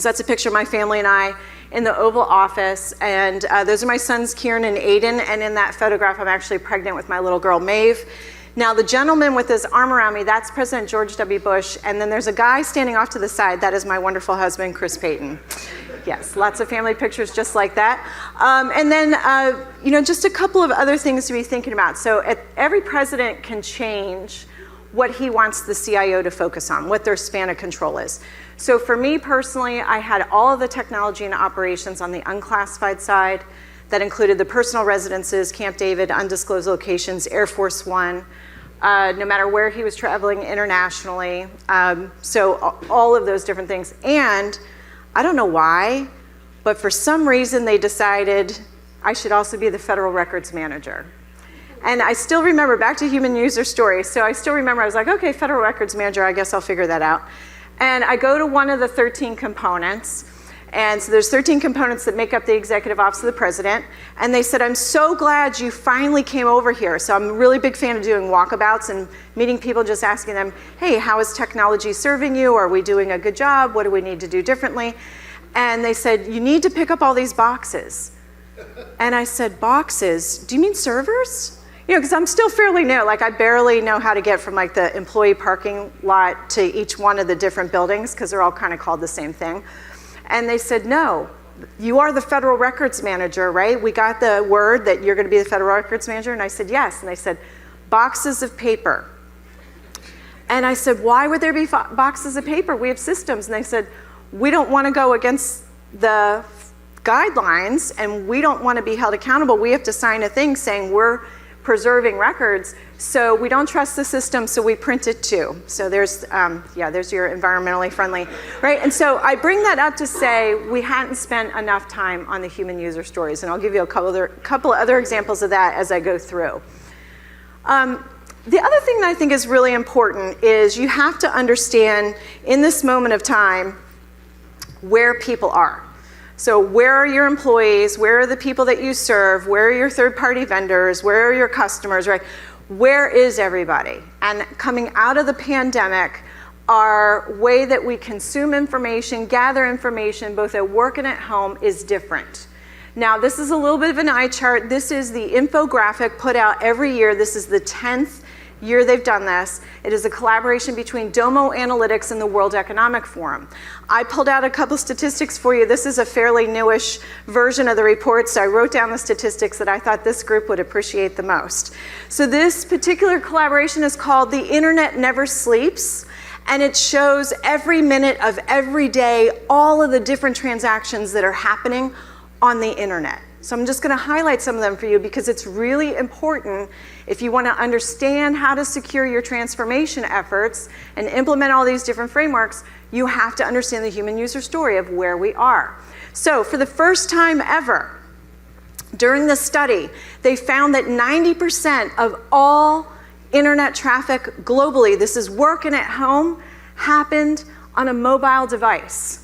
So that's a picture of my family and I in the Oval Office, and those are my sons, Kieran and Aiden, and in that photograph, I'm actually pregnant with my little girl, Maeve. Now, the gentleman with his arm around me, that's President George W. Bush, and then there's a guy standing off to the side, that is my wonderful husband, Chris Payton. Yes, lots of family pictures just like that. And then, just a couple of other things to be thinking about. So every president can change what he wants the CIO to focus on, what their span of control is. So for me personally, I had all of the technology and operations on the unclassified side. That included the personal residences, Camp David, undisclosed locations, Air Force One, no matter where he was traveling internationally. So all of those different things. And I don't know why, but for some reason they decided I should also be the federal records manager. And I still remember, back to human user stories, so I still remember I was like, okay, federal records manager, I guess I'll figure that out. And I go to one of the 13 components, and so there's 13 components that make up the Executive Office of the President, and they said, I'm so glad you finally came over here. So I'm a really big fan of doing walkabouts and meeting people, just asking them, hey, how is technology serving you? Are we doing a good job? What do we need to do differently? And they said, you need to pick up all these boxes. And I said, boxes? Do you mean servers? Because I'm still fairly new. Like, I barely know how to get from like the employee parking lot to each one of the different buildings, because they're all kind of called the same thing. And they said, no, you are the federal records manager, right? We got the word that you're going to be the federal records manager. And I said, yes. And they said, boxes of paper. And I said, why would there be boxes of paper? We have systems. And they said, we don't want to go against the guidelines, and we don't want to be held accountable. We have to sign a thing saying we're preserving records, so we don't trust the system, so we print it too. So there's your environmentally friendly, right? And so I bring that up to say we hadn't spent enough time on the human user stories, and I'll give you a couple other examples of that as I go through. The other thing that I think is really important is you have to understand in this moment of time where people are. So where are your employees? Where are the people that you serve? Where are your third-party vendors? Where are your customers, right? Where is everybody? And coming out of the pandemic, our way that we consume information, gather information, both at work and at home, is different. Now, this is a little bit of an eye chart. This is the infographic put out every year. This is the 10th year they've done this. It is a collaboration between Domo Analytics and the World Economic Forum. I pulled out a couple statistics for you. This is a fairly newish version of the report, so I wrote down the statistics that I thought this group would appreciate the most. So this particular collaboration is called The Internet Never Sleeps, and it shows every minute of every day all of the different transactions that are happening on the internet. So I'm just going to highlight some of them for you because it's really important if you want to understand how to secure your transformation efforts and implement all these different frameworks. You have to understand the human user story of where we are. So for the first time ever, during the study, they found that 90% of all internet traffic globally, this is work and at home, happened on a mobile device.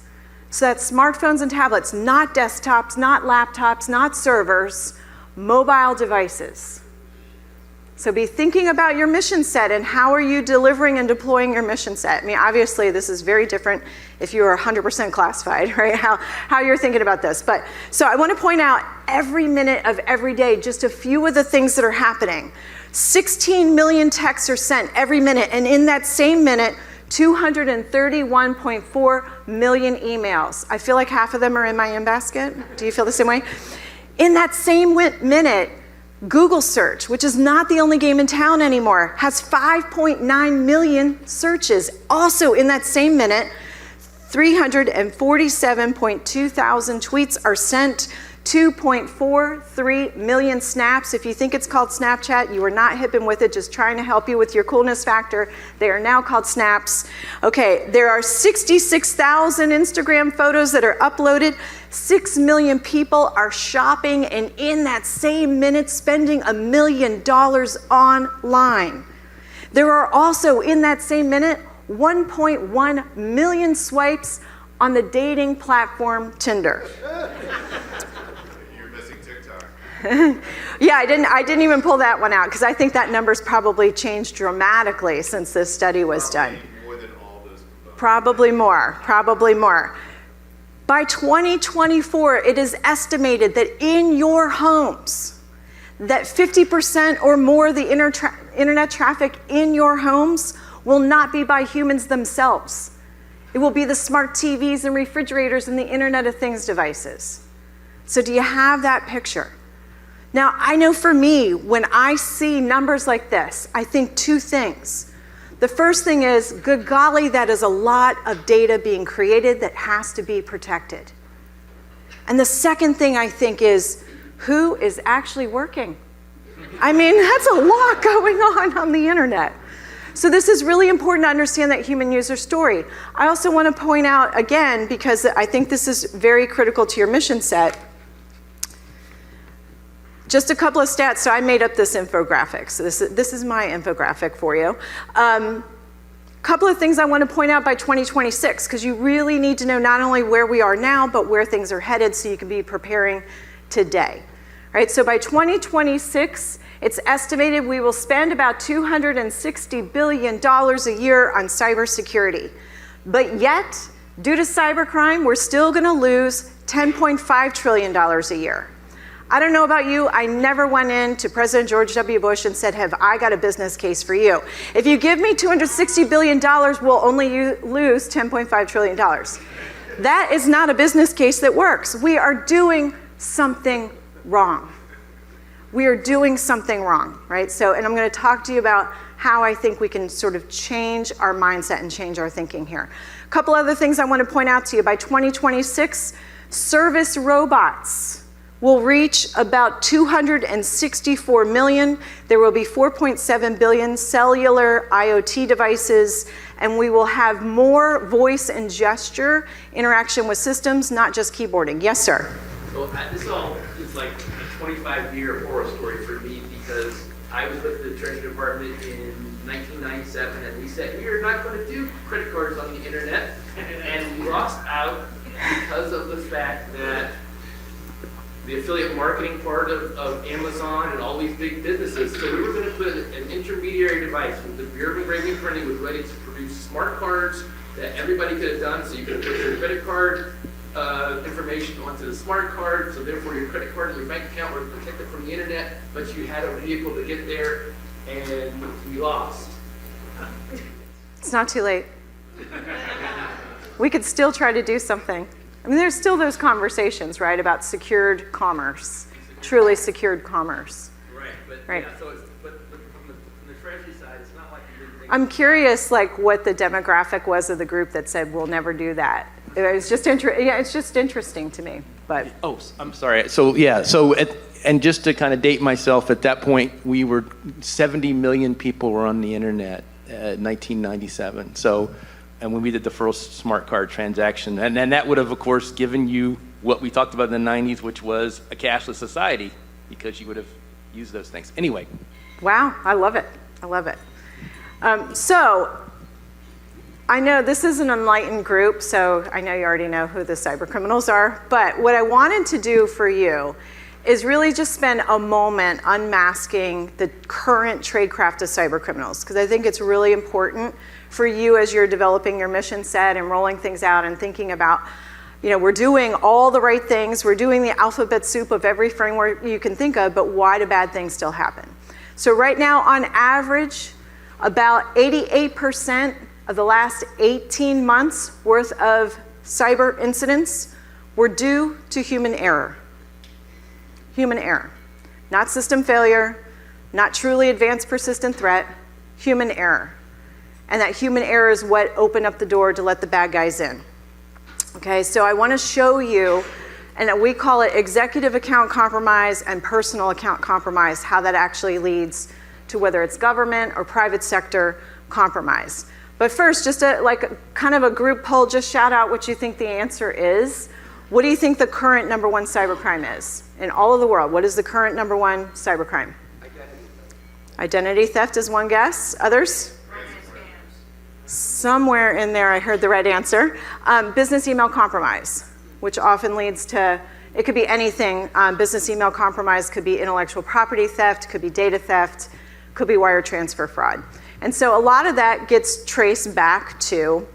So that's smartphones and tablets, not desktops, not laptops, not servers, mobile devices. So be thinking about your mission set and how are you delivering and deploying your mission set. I mean, obviously this is very different if you are 100% classified, right? How you're thinking about this. But so I want to point out every minute of every day, just a few of the things that are happening. 16 million texts are sent every minute, and in that same minute, 231.4 million emails. I feel like half of them are in my in-basket. Do you feel the same way? In that same minute, Google search, which is not the only game in town anymore, has 5.9 million searches. Also in that same minute, 347.2 thousand tweets are sent, 2.43 million snaps. If you think it's called Snapchat, you are not hip and with it, just trying to help you with your coolness factor. They are now called snaps. Okay, there are 66,000 Instagram photos that are uploaded. 6 million people are shopping, and in that same minute, spending $1 million online. There are also, in that same minute, 1.1 million swipes on the dating platform Tinder. Yeah, I didn't even pull that one out because I think that number's probably changed dramatically since this study was done. More than all those components. Probably more. By 2024, it is estimated that in your homes, that 50% or more of the internet traffic in your homes will not be by humans themselves. It will be the smart TVs and refrigerators and the Internet of Things devices. So do you have that picture? Now, I know for me, when I see numbers like this, I think two things. The first thing is, good golly, that is a lot of data being created that has to be protected. And the second thing I think is, who is actually working? I mean, that's a lot going on the internet. So this is really important to understand that human user story. I also want to point out, again, because I think this is very critical to your mission set, just a couple of stats. So I made up this infographic. So this is my infographic for you. Couple of things I want to point out by 2026, because you really need to know not only where we are now, but where things are headed so you can be preparing today. All right, so by 2026, it's estimated we will spend about $260 billion a year on cybersecurity. But yet, due to cybercrime, we're still going to lose $10.5 trillion a year. I don't know about you, I never went in to President George W. Bush and said, have I got a business case for you? If you give me $260 billion, we'll only lose $10.5 trillion. That is not a business case that works. We are doing something wrong. We are doing something wrong, right? So, and I'm going to talk to you about how I think we can sort of change our mindset and change our thinking here. A couple other things I want to point out to you. By 2026, service robots will reach about 264 million. There will be 4.7 billion cellular IoT devices, and we will have more voice and gesture interaction with systems, not just keyboarding. Yes, sir? So this all is like a 25-year horror story for me, because I was with the Treasury Department in 1997, and we said, we are not going to do credit cards on the internet, and we lost out because of the fact that the affiliate marketing part of Amazon and all these big businesses. So we were going to put an intermediary device with the Bureau of Engraving and Printing was ready to produce smart cards that everybody could have done. So you could have put your credit card information onto the smart card. So therefore your credit card and your bank account were protected from the internet, but you had a vehicle to get there, and we lost. It's not too late. We could still try to do something. I mean, there's still those conversations, right, about secured commerce, truly secured commerce. Right, but right. Yeah, so it's, but from the Treasury side, it's not like you didn't think. I'm curious, like, what the demographic was of the group that said we'll never do that. It's just it's just interesting to me. But oh, I'm sorry. So yeah, and just to kind of date myself, at that point, we were 70 million people were on the internet in 1997. So. And when we did the first smart card transaction, and then that would have, of course, given you what we talked about in the 90s, which was a cashless society, because you would have used those things. Anyway. Wow, I love it. I love it. So I know this is an enlightened group, so I know you already know who the cyber criminals are, but what I wanted to do for you is really just spend a moment unmasking the current tradecraft of cyber criminals, because I think it's really important for you as you're developing your mission set and rolling things out and thinking about, you know, we're doing all the right things, we're doing the alphabet soup of every framework you can think of, but why do bad things still happen? So right now, on average, about 88% of the last 18 months worth of cyber incidents were due to human error. Human error. Not system failure, not truly advanced persistent threat, human error. And that human error is what opened up the door to let the bad guys in. Okay, so I want to show you, and we call it executive account compromise and personal account compromise, how that actually leads to whether it's government or private sector compromise. But first, just kind of a group poll, just shout out what you think the answer is. What do you think the current #1 cybercrime is in all of the world? What is the current #1 cybercrime? Identity theft is one guess. Others? Somewhere in there I heard the right answer. Business email compromise, which often leads to, it could be anything. Business email compromise could be intellectual property theft, could be data theft, could be wire transfer fraud. And so a lot of that gets traced back to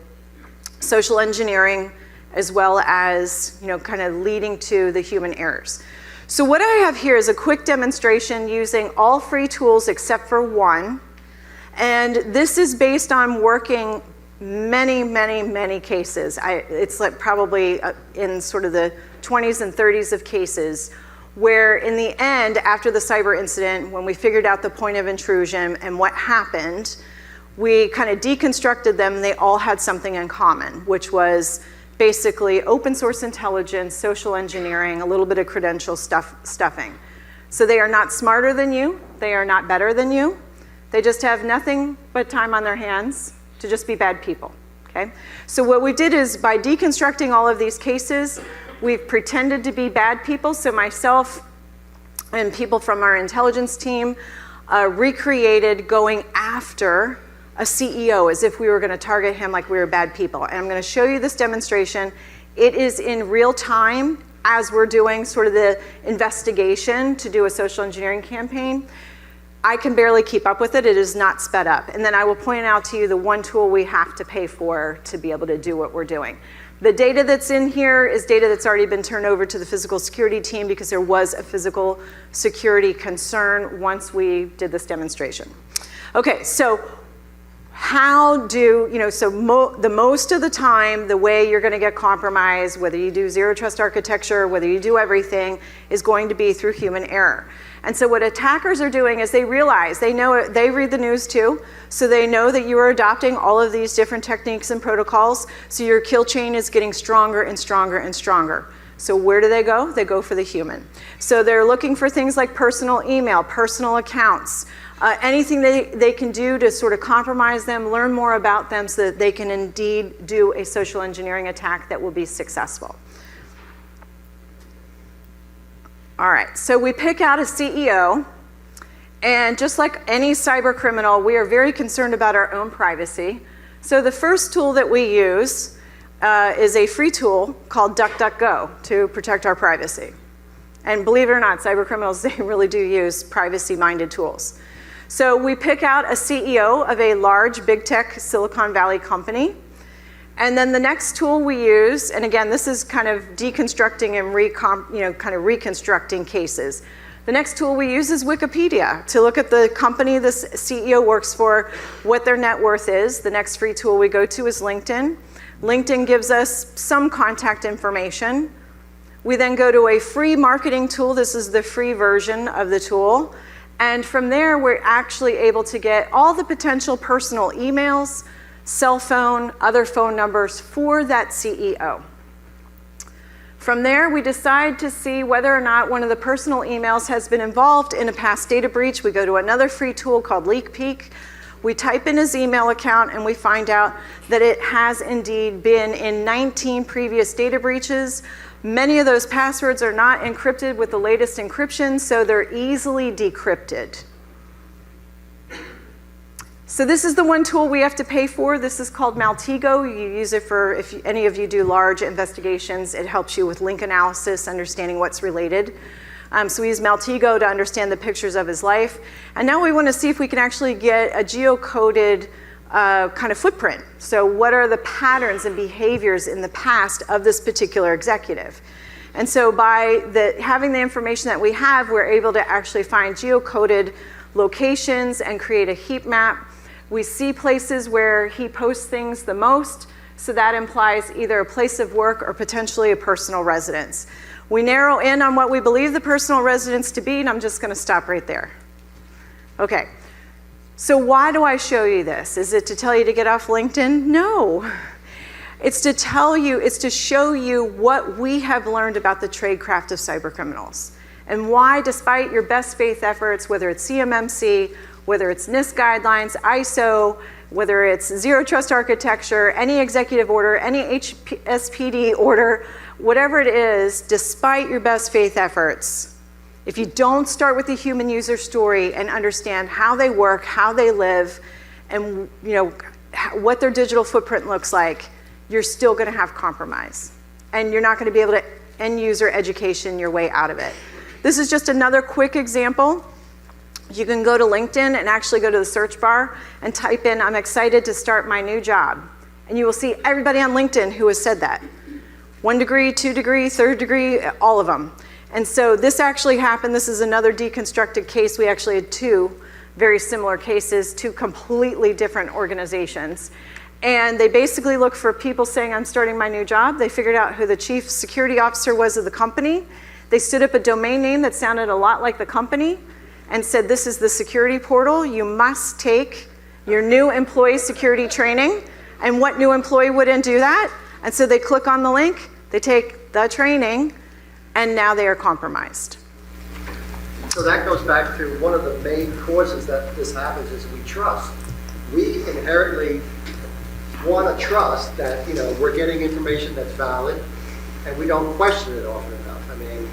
social engineering as well as, kind of leading to the human errors. So what I have here is a quick demonstration using all free tools except for one. And this is based on working many cases. It's like probably in sort of the 20s and 30s of cases where in the end, after the cyber incident, when we figured out the point of intrusion and what happened, we kind of deconstructed them and they all had something in common, which was basically open source intelligence, social engineering, a little bit of credential stuffing. So they are not smarter than you, they are not better than you, they just have nothing but time on their hands to just be bad people, okay? So what we did is by deconstructing all of these cases, we've pretended to be bad people. So myself and people from our intelligence team recreated going after a CEO as if we were gonna target him like we were bad people. And I'm gonna show you this demonstration. It is in real time as we're doing sort of the investigation to do a social engineering campaign. I can barely keep up with it. It is not sped up. And then I will point out to you the one tool we have to pay for to be able to do what we're doing. The data that's in here is data that's already been turned over to the physical security team because there was a physical security concern once we did this demonstration. Okay, so how do, the most of the time, the way you're gonna get compromised, whether you do zero trust architecture, whether you do everything, is going to be through human error. And so what attackers are doing is they realize, they know it, they read the news too, so they know that you are adopting all of these different techniques and protocols, so your kill chain is getting stronger and stronger and stronger. So where do they go? They go for the human. So they're looking for things like personal email, personal accounts, anything they can do to sort of compromise them, learn more about them so that they can indeed do a social engineering attack that will be successful. All right, so we pick out a CEO, and just like any cyber criminal, we are very concerned about our own privacy. So the first tool that we use is a free tool called DuckDuckGo to protect our privacy. And believe it or not, cyber criminals, they really do use privacy-minded tools. So we pick out a CEO of a large big tech Silicon Valley company. And then the next tool we use, and again, this is kind of deconstructing and kind of reconstructing cases. The next tool we use is Wikipedia to look at the company this CEO works for, what their net worth is. The next free tool we go to is LinkedIn. LinkedIn gives us some contact information. We then go to a free marketing tool. This is the free version of the tool. And from there, we're actually able to get all the potential personal emails, cell phone, other phone numbers for that CEO. From there, we decide to see whether or not one of the personal emails has been involved in a past data breach. We go to another free tool called LeakPeek. We type in his email account and we find out that it has indeed been in 19 previous data breaches. Many of those passwords are not encrypted with the latest encryption, so they're easily decrypted. So this is the one tool we have to pay for. This is called Maltego. You use it for, if any of you do large investigations, it helps you with link analysis, understanding what's related. So we use Maltego to understand the pictures of his life. And now we want to see if we can actually get a geocoded kind of footprint. So what are the patterns and behaviors in the past of this particular executive? And so by having the information that we have, we're able to actually find geocoded locations and create a heat map. We see places where he posts things the most, so that implies either a place of work or potentially a personal residence. We narrow in on what we believe the personal residence to be, and I'm just gonna stop right there. Okay, so why do I show you this? Is it to tell you to get off LinkedIn? No. It's to tell you, it's to show you what we have learned about the tradecraft of cyber criminals and why, despite your best faith efforts, whether it's CMMC, whether it's NIST guidelines, ISO, whether it's zero trust architecture, any executive order, any HSPD order, whatever it is, despite your best faith efforts, if you don't start with the human user story and understand how they work, how they live, and what their digital footprint looks like, you're still gonna have compromise. And you're not gonna be able to end user education your way out of it. This is just another quick example. You can go to LinkedIn and actually go to the search bar and type in, "I'm excited to start my new job." And you will see everybody on LinkedIn who has said that. 1 degree, 2 degree, 3rd degree, all of them. And so this actually happened. This is another deconstructed case. We actually had 2 very similar cases, 2 completely different organizations. And they basically looked for people saying, I'm starting my new job. They figured out who the chief security officer was of the company. They stood up a domain name that sounded a lot like the company and said, this is the security portal. You must take your new employee security training. And what new employee wouldn't do that? And so they click on the link, they take the training, and now they are compromised. So that goes back to one of the main causes that this happens is we trust. We inherently want to trust that, we're getting information that's valid, and we don't question it often enough. I mean,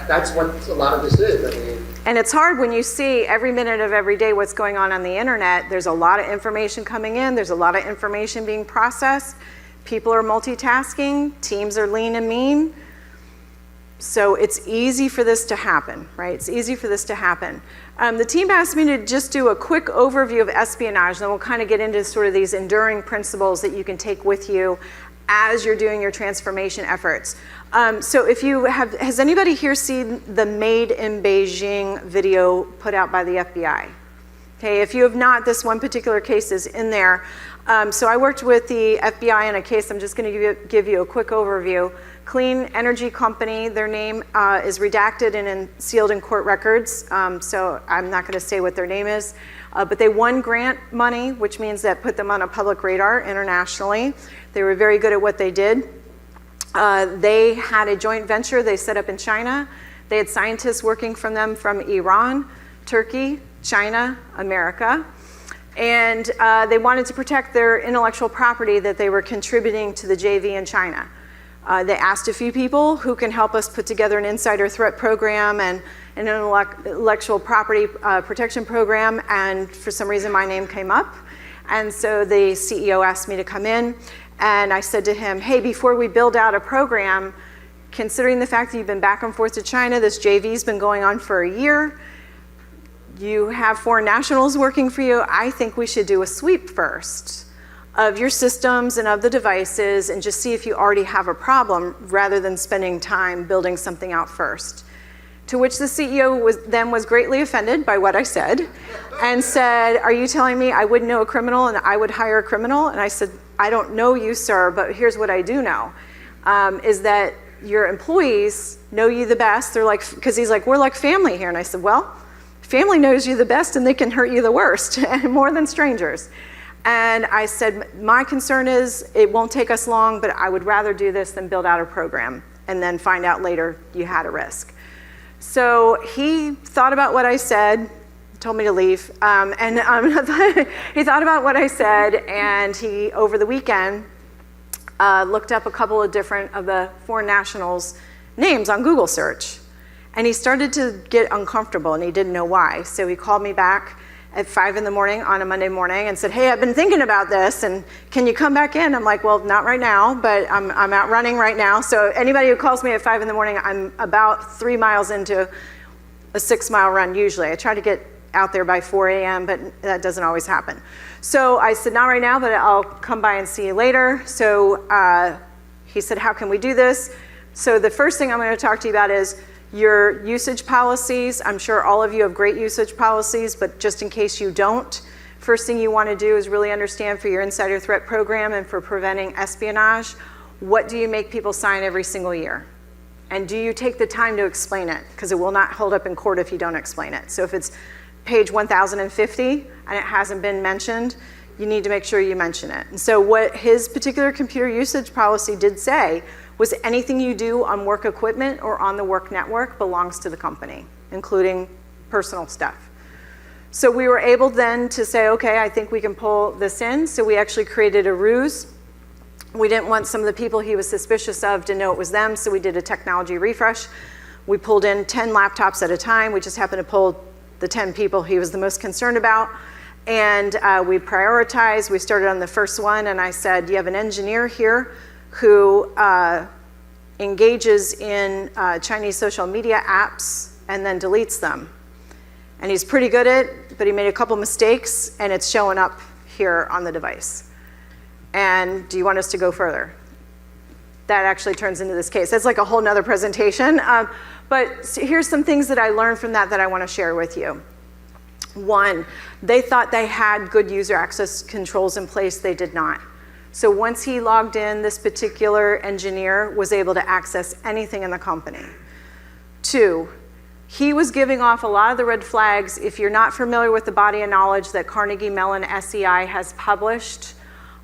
that's what a lot of this is. I mean, and it's hard when you see every minute of every day what's going on the internet. There's a lot of information coming in. There's a lot of information being processed. People are multitasking. Teams are lean and mean. So it's easy for this to happen, right? It's easy for this to happen. The team asked me to just do a quick overview of espionage, and then we'll kind of get into sort of these enduring principles that you can take with you as you're doing your transformation efforts. So if you has anybody here seen the Made in Beijing video put out by the FBI? Okay, if you have not, this one particular case is in there. So I worked with the FBI in a case. I'm just going to give you a quick overview. Clean Energy Company, their name is redacted and sealed in court records, so I'm not going to say what their name is. But they won grant money, which means that put them on a public radar internationally. They were very good at what they did. They had a joint venture they set up in China. They had scientists working from them from Iran, Turkey, China, America. And they wanted to protect their intellectual property that they were contributing to the JV in China. They asked a few people who can help us put together an insider threat program and an intellectual property protection program, and for some reason my name came up. And so the CEO asked me to come in, and I said to him, hey, before we build out a program, considering the fact that you've been back and forth to China, this JV's been going on for a year, you have foreign nationals working for you, I think we should do a sweep first of your systems and of the devices and just see if you already have a problem rather than spending time building something out first. To which the CEO was greatly offended by what I said and said, are you telling me I wouldn't know a criminal and I would hire a criminal? And I said, I don't know you, sir, but here's what I do know, is that your employees know you the best. They're like, because he's like, we're like family here. And I said, well, family knows you the best and they can hurt you the worst, and more than strangers. And I said, my concern is it won't take us long, but I would rather do this than build out a program and then find out later you had a risk. So he thought about what I said, told me to leave, he thought about what I said, and he, over the weekend, looked up a couple of different of the foreign nationals' names on Google search. And he started to get uncomfortable, and he didn't know why. So he called me back at 5 in the morning on a Monday morning and said, hey, I've been thinking about this, and can you come back in? I'm like, well, not right now, but I'm out running right now. So anybody who calls me at 5 in the morning, I'm about 3 miles into a 6-mile run usually. I try to get out there by 4 a.m., but that doesn't always happen. So I said, not right now, but I'll come by and see you later. So he said, how can we do this? So the first thing I'm going to talk to you about is your usage policies. I'm sure all of you have great usage policies, but just in case you don't, first thing you want to do is really understand for your insider threat program and for preventing espionage, what do you make people sign every single year? And do you take the time to explain it? Because it will not hold up in court if you don't explain it. So if it's page 1050 and it hasn't been mentioned, you need to make sure you mention it. And so what his particular computer usage policy did say was anything you do on work equipment or on the work network belongs to the company, including personal stuff. So we were able then to say, okay, I think we can pull this in. So we actually created a ruse. We didn't want some of the people he was suspicious of to know it was them, so we did a technology refresh. We pulled in 10 laptops at a time. We just happened to pull the 10 people he was the most concerned about. And we prioritized. We started on the first one, and I said, you have an engineer here who engages in Chinese social media apps and then deletes them. And he's pretty good at it, but he made a couple mistakes, and it's showing up here on the device. And do you want us to go further? that actually turns into this case. That's like a whole nother presentation. But here's some things that I learned from that I want to share with you. One, they thought they had good user access controls in place. They did not. So once he logged in, this particular engineer was able to access anything in the company. Two, he was giving off a lot of the red flags. If you're not familiar with the body of knowledge that Carnegie Mellon SEI has published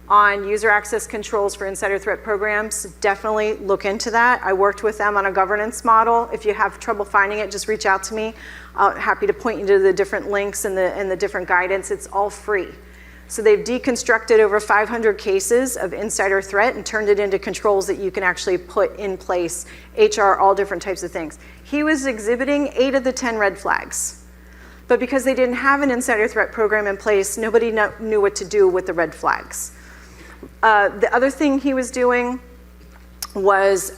on user access controls for insider threat programs, definitely look into that. I worked with them on a governance model. If you have trouble finding it, just reach out to me. I'm happy to point you to the different links and the different guidance. It's all free. So they've deconstructed over 500 cases of insider threat and turned it into controls that you can actually put in place, HR, all different types of things. He was exhibiting 8 of the 10 red flags. But because they didn't have an insider threat program in place, nobody knew what to do with the red flags. The other thing he was doing was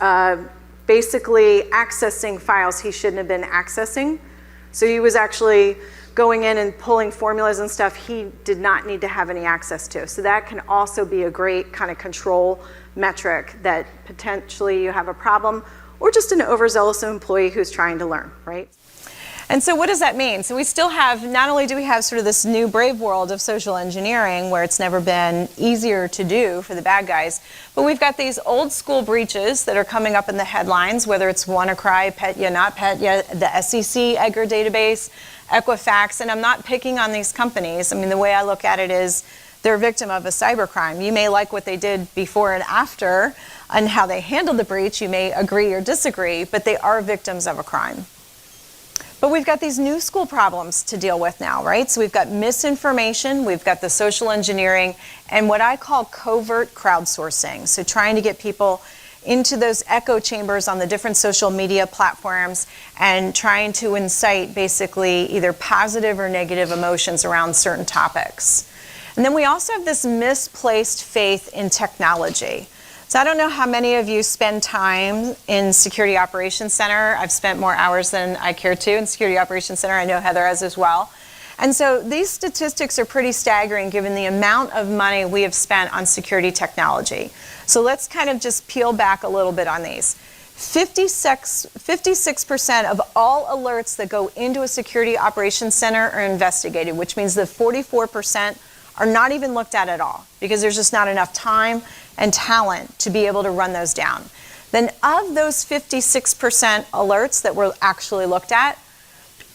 basically accessing files he shouldn't have been accessing. So he was actually going in and pulling formulas and stuff he did not need to have any access to. So that can also be a great kind of control metric that potentially you have a problem or just an overzealous employee who's trying to learn, right? And so what does that mean? So we still have, not only do we have sort of this new brave world of social engineering where it's never been easier to do for the bad guys, but we've got these old school breaches that are coming up in the headlines, whether it's WannaCry, Petya, not Petya, the SEC, Edgar database, Equifax, and I'm not picking on these companies. I mean, the way I look at it is they're a victim of a cybercrime. You may like what they did before and after and how they handled the breach. You may agree or disagree, but they are victims of a crime. But we've got these new school problems to deal with now, right? So we've got misinformation, we've got the social engineering, and what I call covert crowdsourcing. So trying to get people into those echo chambers on the different social media platforms and trying to incite basically either positive or negative emotions around certain topics. And then we also have this misplaced faith in technology. So I don't know how many of you spend time in Security Operations Center. I've spent more hours than I care to in Security Operations Center. I know Heather has as well. And so these statistics are pretty staggering given the amount of money we have spent on security technology. So let's kind of just peel back a little bit on these. 56% of all alerts that go into a Security Operations Center are investigated, which means that 44% are not even looked at all because there's just not enough time and talent to be able to run those down. Then of those 56% alerts that were actually looked at,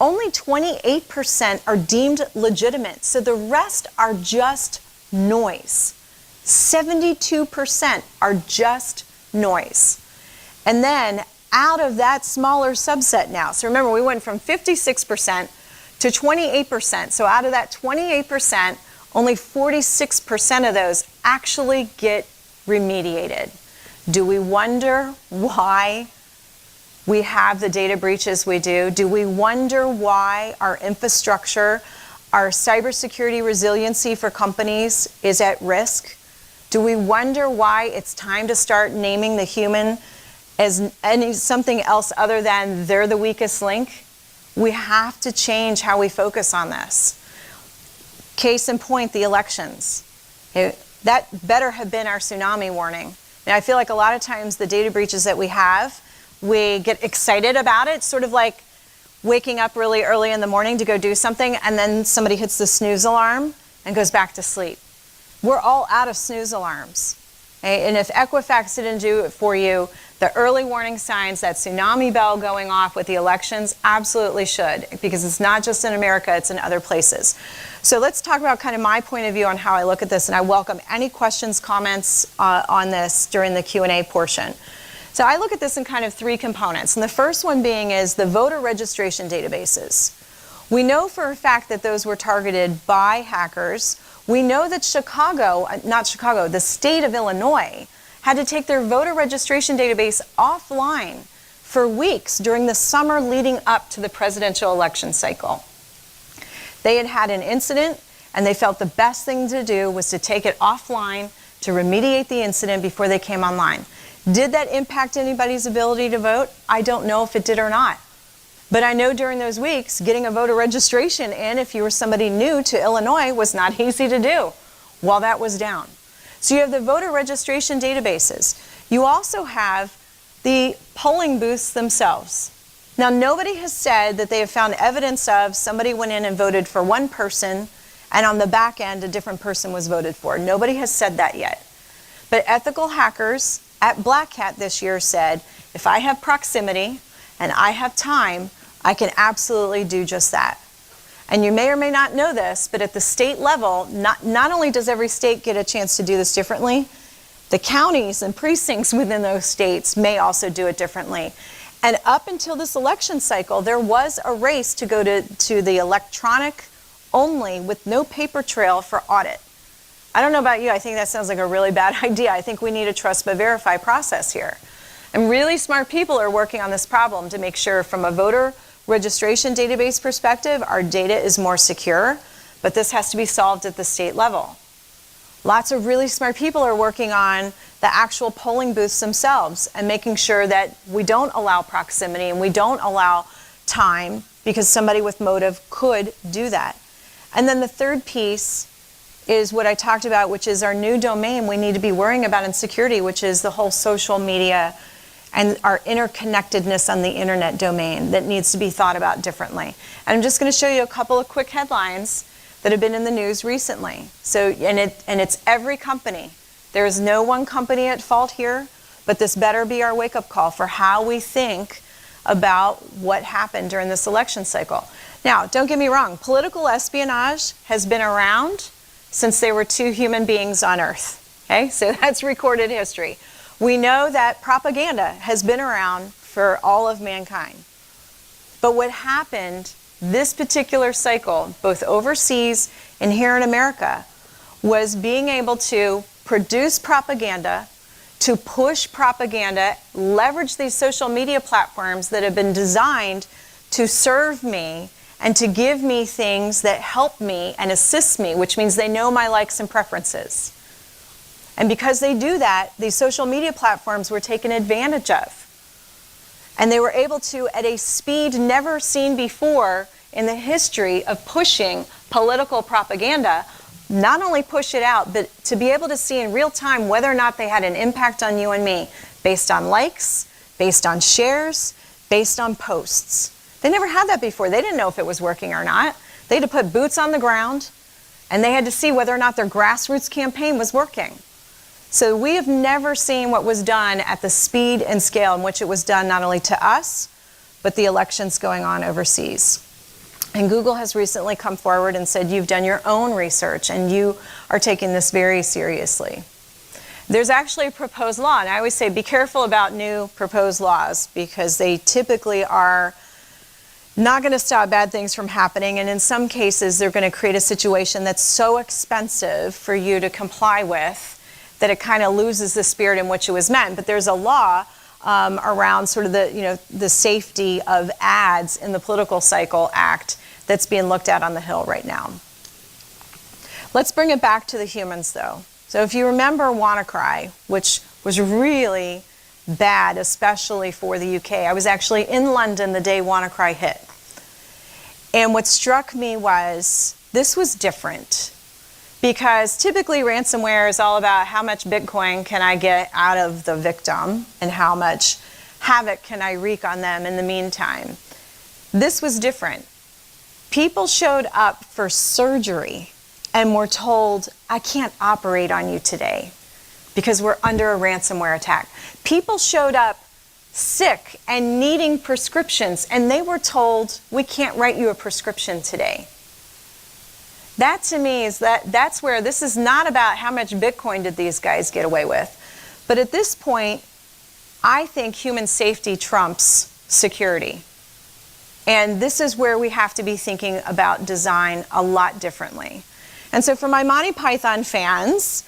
only 28% are deemed legitimate. So the rest are just noise. 72% are just noise. And then out of that smaller subset now, so remember we went from 56% to 28%. So out of that 28%, only 46% of those actually get remediated. Do we wonder why we have the data breaches we do? Do we wonder why our infrastructure, our cybersecurity resiliency for companies is at risk? Do we wonder why it's time to start naming the human as something else other than they're the weakest link? We have to change how we focus on this. Case in point, the elections. That better have been our tsunami warning. And I feel like a lot of times the data breaches that we have, we get excited about it, sort of like waking up really early in the morning to go do something, and then somebody hits the snooze alarm and goes back to sleep. We're all out of snooze alarms. Okay? And if Equifax didn't do it for you, the early warning signs, that tsunami bell going off with the elections, absolutely should, because it's not just in America, it's in other places. So let's talk about kind of my point of view on how I look at this, and I welcome any questions, comments on this during the Q&A portion. So I look at this in kind of 3 components, and the first one being is the voter registration databases. We know for a fact that those were targeted by hackers. We know that the state of Illinois had to take their voter registration database offline for weeks during the summer leading up to the presidential election cycle. They had had an incident, and they felt the best thing to do was to take it offline to remediate the incident before they came online. Did that impact anybody's ability to vote? I don't know if it did or not. But I know during those weeks, getting a voter registration in, if you were somebody new to Illinois, was not easy to do while that was down. So you have the voter registration databases. You also have the polling booths themselves. Now, nobody has said that they have found evidence of somebody went in and voted for one person, and on the back end, a different person was voted for. Nobody has said that yet. But ethical hackers at Black Hat this year said, if I have proximity and I have time, I can absolutely do just that. And you may or may not know this, but at the state level, not only does every state get a chance to do this differently, the counties and precincts within those states may also do it differently. And up until this election cycle, there was a race to go to the electronic only with no paper trail for audit. I don't know about you, I think that sounds like a really bad idea. I think we need a trust but verify process here. And really smart people are working on this problem to make sure from a voter registration database perspective, our data is more secure, but this has to be solved at the state level. Lots of really smart people are working on the actual polling booths themselves and making sure that we don't allow proximity and we don't allow time because somebody with motive could do that. And then the third piece is what I talked about, which is our new domain we need to be worrying about in security, which is the whole social media and our interconnectedness on the internet domain that needs to be thought about differently. And I'm just going to show you a couple of quick headlines that have been in the news recently. So, and it's every company. There is no one company at fault here, but this better be our wake-up call for how we think about what happened during this election cycle. Now, don't get me wrong, political espionage has been around since there were two human beings on Earth. Okay, so that's recorded history. We know that propaganda has been around for all of mankind. But what happened this particular cycle, both overseas and here in America, was being able to produce propaganda, to push propaganda, leverage these social media platforms that have been designed to serve me and to give me things that help me and assist me, which means they know my likes and preferences. And because they do that, these social media platforms were taken advantage of. And they were able to, at a speed never seen before in the history of pushing political propaganda, not only push it out, but to be able to see in real time whether or not they had an impact on you and me, based on likes, based on shares, based on posts. They never had that before. They didn't know if it was working or not. They had to put boots on the ground, and they had to see whether or not their grassroots campaign was working. So we have never seen what was done at the speed and scale in which it was done not only to us, but the elections going on overseas. And Google has recently come forward and said, you've done your own research and you are taking this very seriously. There's actually a proposed law, and I always say be careful about new proposed laws because they typically are not going to stop bad things from happening, and in some cases they're going to create a situation that's so expensive for you to comply with that it kind of loses the spirit in which it was meant. But there's a law around sort of the safety of ads in the Political Cycle Act that's being looked at on the Hill right now. Let's bring it back to the humans though. So if you remember WannaCry, which was really bad, especially for the UK. I was actually in London the day WannaCry hit. And what struck me was this was different. Because typically ransomware is all about how much Bitcoin can I get out of the victim and how much havoc can I wreak on them in the meantime. This was different. People showed up for surgery and were told, I can't operate on you today because we're under a ransomware attack. People showed up sick and needing prescriptions and they were told, we can't write you a prescription today. That to me is that's where this is not about how much Bitcoin did these guys get away with. But at this point, I think human safety trumps security. And this is where we have to be thinking about design a lot differently. And so for my Monty Python fans,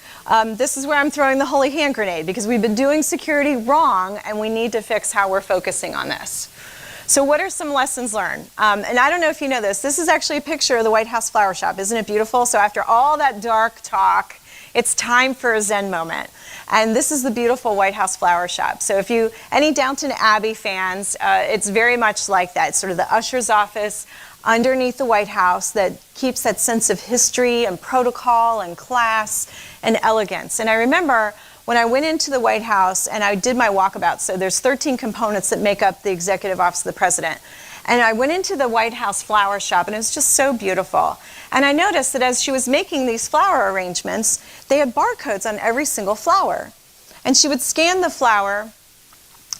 this is where I'm throwing the holy hand grenade because we've been doing security wrong and we need to fix how we're focusing on this. So what are some lessons learned? And I don't know if you know this. This is actually a picture of the White House flower shop. Isn't it beautiful? So after all that dark talk, it's time for a Zen moment. And this is the beautiful White House flower shop. So if you, any Downton Abbey fans, it's very much like that. It's sort of the usher's office underneath the White House that keeps that sense of history and protocol and class and elegance. And I remember when I went into the White House and I did my walkabout. So there's 13 components that make up the Executive Office of the President. And I went into the White House flower shop, and it was just so beautiful. And I noticed that as she was making these flower arrangements, they had barcodes on every single flower. And she would scan the flower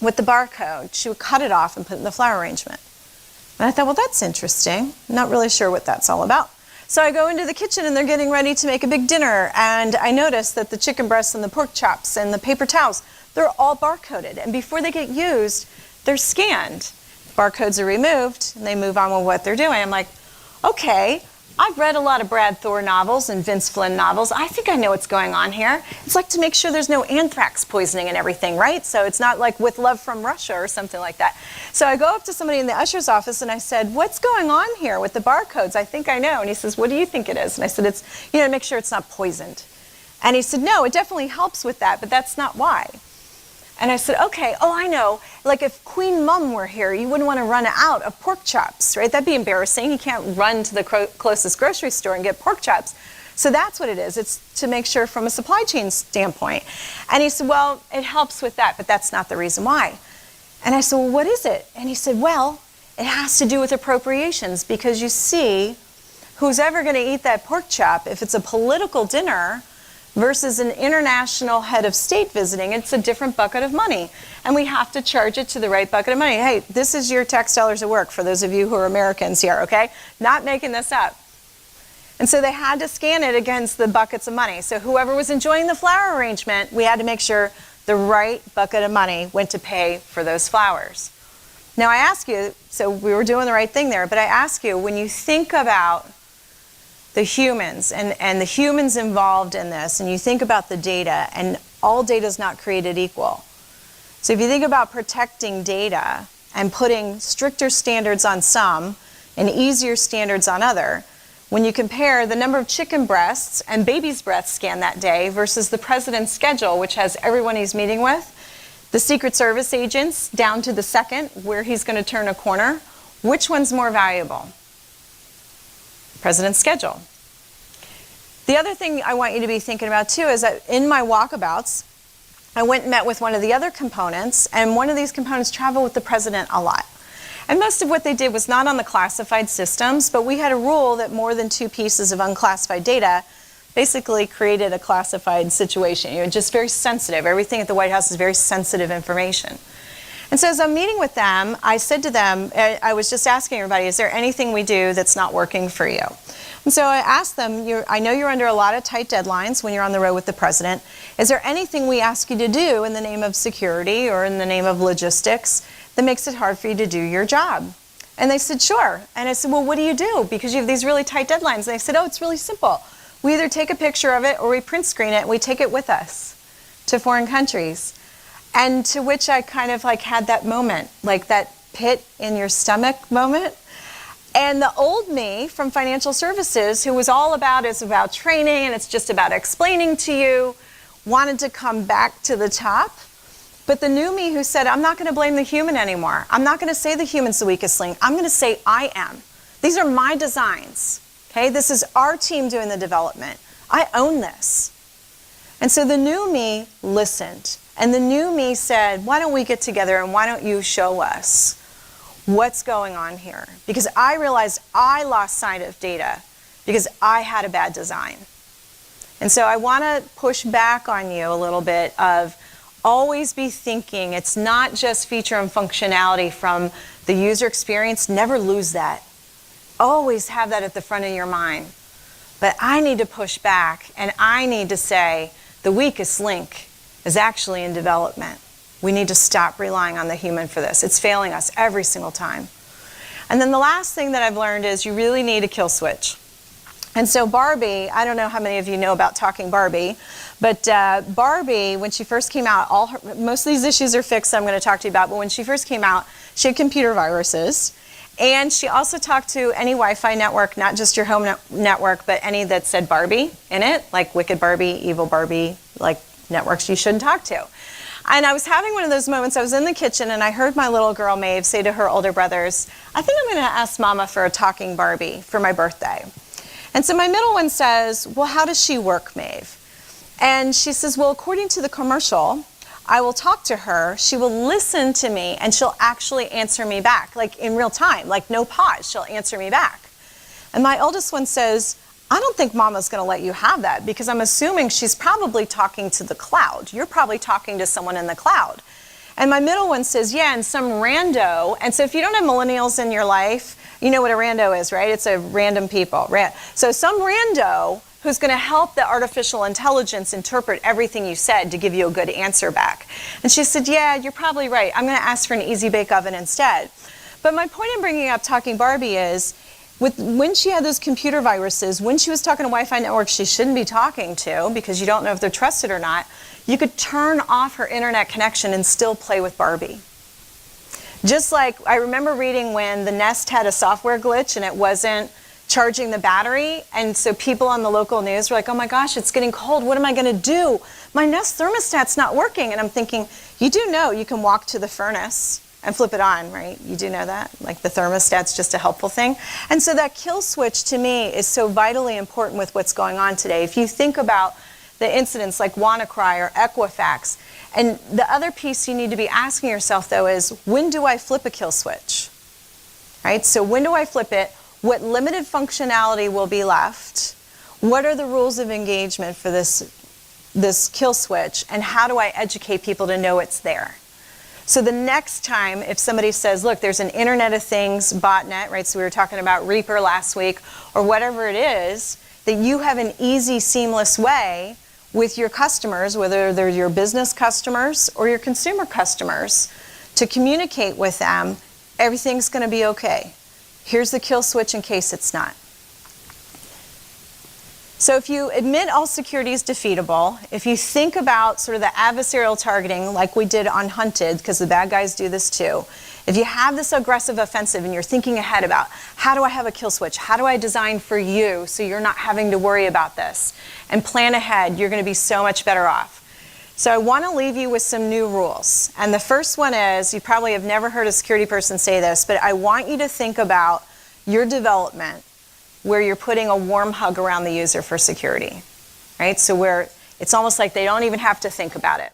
with the barcode. She would cut it off and put it in the flower arrangement. And I thought, well, that's interesting. I'm not really sure what that's all about. So I go into the kitchen, and they're getting ready to make a big dinner. And I notice that the chicken breasts and the pork chops and the paper towels, they're all barcoded. And before they get used, they're scanned. Barcodes are removed, and they move on with what they're doing. I'm like, okay, I've read a lot of Brad Thor novels and Vince Flynn novels. I think I know what's going on here. It's like to make sure there's no anthrax poisoning and everything, right? So it's not like With Love from Russia or something like that. So I go up to somebody in the usher's office, and I said, what's going on here with the barcodes? I think I know. And he says, what do you think it is? And I said, it's, to make sure it's not poisoned. And he said, no, it definitely helps with that, but that's not why. And I said, okay, oh, I know. Like if Queen Mum were here, you wouldn't want to run out of pork chops, right? That'd be embarrassing. You can't run to the closest grocery store and get pork chops. So that's what it is. It's to make sure from a supply chain standpoint. And he said, well, it helps with that, but that's not the reason why. And I said, well, what is it? And he said, well, it has to do with appropriations, because you see, who's ever going to eat that pork chop, if it's a political dinner versus an international head of state visiting, it's a different bucket of money. And we have to charge it to the right bucket of money. Hey, this is your tax dollars at work for those of you who are Americans here, okay? Not making this up. And so they had to scan it against the buckets of money. So whoever was enjoying the flower arrangement, we had to make sure the right bucket of money went to pay for those flowers. Now I ask you, so we were doing the right thing there, but I ask you, when you think about the humans and the humans involved in this, and you think about the data, and all data is not created equal. So if you think about protecting data and putting stricter standards on some and easier standards on other, when you compare the number of chicken breasts and babies' breaths scanned that day versus the president's schedule, which has everyone he's meeting with, the Secret Service agents down to the second where he's going to turn a corner, which one's more valuable? President's schedule. The other thing I want you to be thinking about too is that in my walkabouts, I went and met with one of the other components, and one of these components traveled with the president a lot. And most of what they did was not on the classified systems, but we had a rule that more than 2 pieces of unclassified data basically created a classified situation. You're just very sensitive. Everything at the White House is very sensitive information. And so as I'm meeting with them, I said to them, I was just asking everybody, is there anything we do that's not working for you? And so I asked them, I know you're under a lot of tight deadlines when you're on the road with the president. Is there anything we ask you to do in the name of security or in the name of logistics that makes it hard for you to do your job? And they said, sure. And I said, well, what do you do? Because you have these really tight deadlines. And they said, oh, it's really simple. We either take a picture of it or we print screen it and we take it with us to foreign countries. And to which I kind of like had that moment, like that pit in your stomach moment. And the old me from financial services, who was all about it's about training and it's just about explaining to you, wanted to come back to the top. But the new me who said, I'm not going to blame the human anymore. I'm not going to say the human's the weakest link. I'm going to say I am. These are my designs. Okay, this is our team doing the development. I own this. And so the new me listened. And the new me said, why don't we get together and why don't you show us what's going on here? Because I realized I lost sight of data because I had a bad design. And so I want to push back on you a little bit of always be thinking it's not just feature and functionality from the user experience. Never lose that. Always have that at the front of your mind. But I need to push back and I need to say the weakest link is actually in development. We need to stop relying on the human for this. It's failing us every single time. And then the last thing that I've learned is you really need a kill switch. And so Barbie, I don't know how many of you know about Talking Barbie, but Barbie, when she first came out, most of these issues are fixed I'm going to talk to you about, but when she first came out, she had computer viruses. And she also talked to any Wi-Fi network, not just your home network, but any that said Barbie in it, like Wicked Barbie, Evil Barbie, like networks you shouldn't talk to. And I was having one of those moments. I was in the kitchen and I heard my little girl Maeve say to her older brothers, I think I'm going to ask Mama for a talking Barbie for my birthday. And so my middle one says, well, how does she work, Maeve? And she says, well, according to the commercial, I will talk to her, she will listen to me, and she'll actually answer me back, like in real time, like no pause, she'll answer me back. And my oldest one says, I don't think Mama's going to let you have that, because I'm assuming she's probably talking to the cloud. You're probably talking to someone in the cloud. And my middle one says, yeah, and some rando. And so if you don't have millennials in your life, you know what a rando is, right? It's a random people. So some rando who's going to help the artificial intelligence interpret everything you said to give you a good answer back. And she said, yeah, you're probably right. I'm going to ask for an easy bake oven instead. But my point in bringing up Talking Barbie is, when she had those computer viruses, when she was talking to Wi-Fi networks she shouldn't be talking to, because you don't know if they're trusted or not, you could turn off her internet connection and still play with Barbie. Just like I remember reading when the Nest had a software glitch and it wasn't charging the battery, and so people on the local news were like, oh my gosh, it's getting cold, what am I going to do? My Nest thermostat's not working. And I'm thinking, you do know you can walk to the furnace and flip it on, right? You do know that? Like the thermostat's just a helpful thing. And so that kill switch to me is so vitally important with what's going on today. If you think about the incidents like WannaCry or Equifax, and the other piece you need to be asking yourself though is, when do I flip a kill switch? Right? So when do I flip it? What limited functionality will be left? What are the rules of engagement for this kill switch? And how do I educate people to know it's there? So the next time if somebody says, look, there's an Internet of Things botnet, right? So we were talking about Reaper last week, or whatever it is, that you have an easy, seamless way with your customers, whether they're your business customers or your consumer customers, to communicate with them, everything's going to be okay. Here's the kill switch in case it's not. So if you admit all security is defeatable, if you think about sort of the adversarial targeting like we did on Hunted, because the bad guys do this too, if you have this aggressive offensive and you're thinking ahead about, how do I have a kill switch? How do I design for you so you're not having to worry about this? And plan ahead, you're going to be so much better off. So I want to leave you with some new rules. And the first one is, you probably have never heard a security person say this, but I want you to think about your development where you're putting a warm hug around the user for security, right? So where it's almost like they don't even have to think about it.